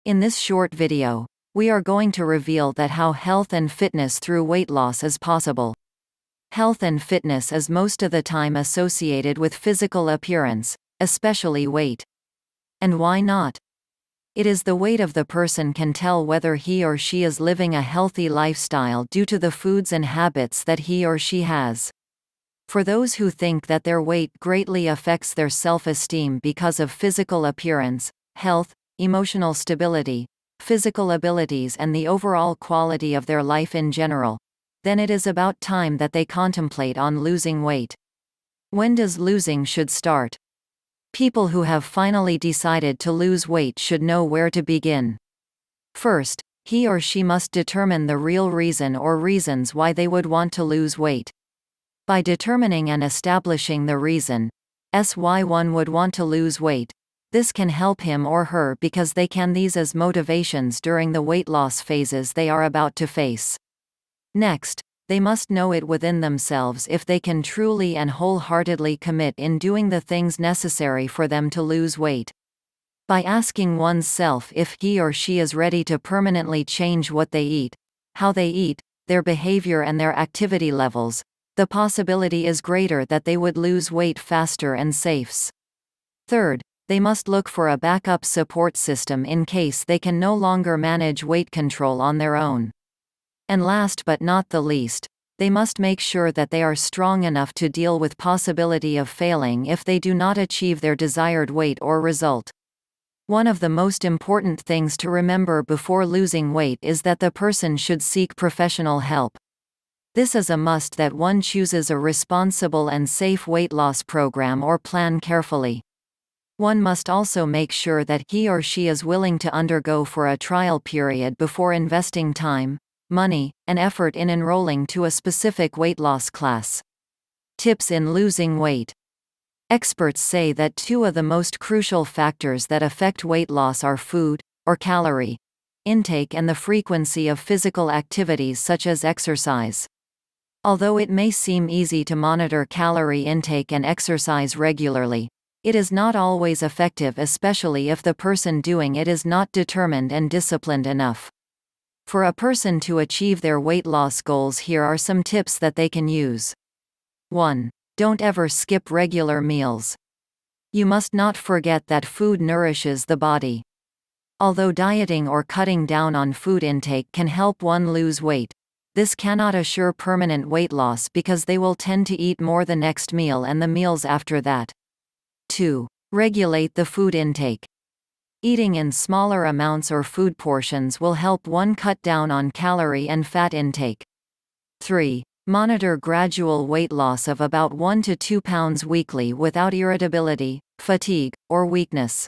In this short video, we are going to reveal that how health and fitness through weight loss is possible. Health and fitness is most of the time associated with physical appearance, especially weight. And why not? It is the weight of the person can tell whether he or she is living a healthy lifestyle due to the foods and habits that he or she has. For those who think that their weight greatly affects their self-esteem because of physical appearance, health, emotional stability, physical abilities and the overall quality of their life in general, then it is about time that they contemplate on losing weight. When does losing should start? People who have finally decided to lose weight should know where to begin. First, he or she must determine the real reason or reasons why they would want to lose weight. By determining and establishing the reason why one would want to lose weight, this can help him or her because they can these as motivations during the weight loss phases they are about to face. Next, they must know it within themselves if they can truly and wholeheartedly commit in doing the things necessary for them to lose weight. By asking oneself if he or she is ready to permanently change what they eat, how they eat, their behavior and their activity levels, the possibility is greater that they would lose weight faster and safe. Third, they must look for a backup support system in case they can no longer manage weight control on their own. And last but not the least, they must make sure that they are strong enough to deal with possibility of failing if they do not achieve their desired weight or result. One of the most important things to remember before losing weight is that the person should seek professional help. This is a must that one chooses a responsible and safe weight loss program or plan carefully. One must also make sure that he or she is willing to undergo for a trial period before investing time, money, and effort in enrolling to a specific weight loss class. Tips in losing weight. Experts say that two of the most crucial factors that affect weight loss are food, or calorie, intake and the frequency of physical activities such as exercise. Although it may seem easy to monitor calorie intake and exercise regularly, it is not always effective, especially if the person doing it is not determined and disciplined enough. For a person to achieve their weight loss goals, here are some tips that they can use. 1. Don't ever skip regular meals. You must not forget that food nourishes the body. Although dieting or cutting down on food intake can help one lose weight, this cannot assure permanent weight loss because they will tend to eat more the next meal and the meals after that. 2. Regulate the food intake. Eating in smaller amounts or food portions will help one cut down on calorie and fat intake. 3. Monitor gradual weight loss of about 1 to 2 pounds weekly without irritability, fatigue, or weakness.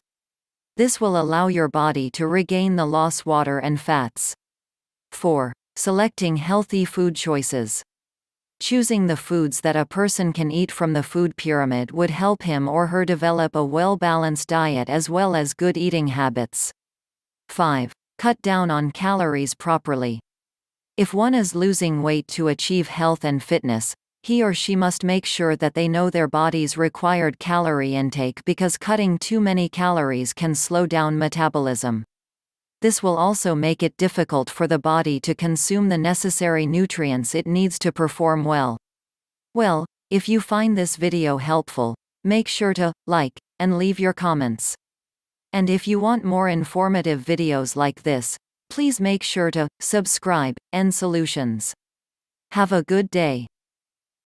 This will allow your body to regain the lost water and fats. 4. Selecting healthy food choices. Choosing the foods that a person can eat from the food pyramid would help him or her develop a well-balanced diet as well as good eating habits. 5. Cut down on calories properly. If one is losing weight to achieve health and fitness, he or she must make sure that they know their body's required calorie intake because cutting too many calories can slow down metabolism. This will also make it difficult for the body to consume the necessary nutrients it needs to perform well. Well, if you find this video helpful, make sure to like and leave your comments. And if you want more informative videos like this, please make sure to subscribe nSolutions. Have a good day.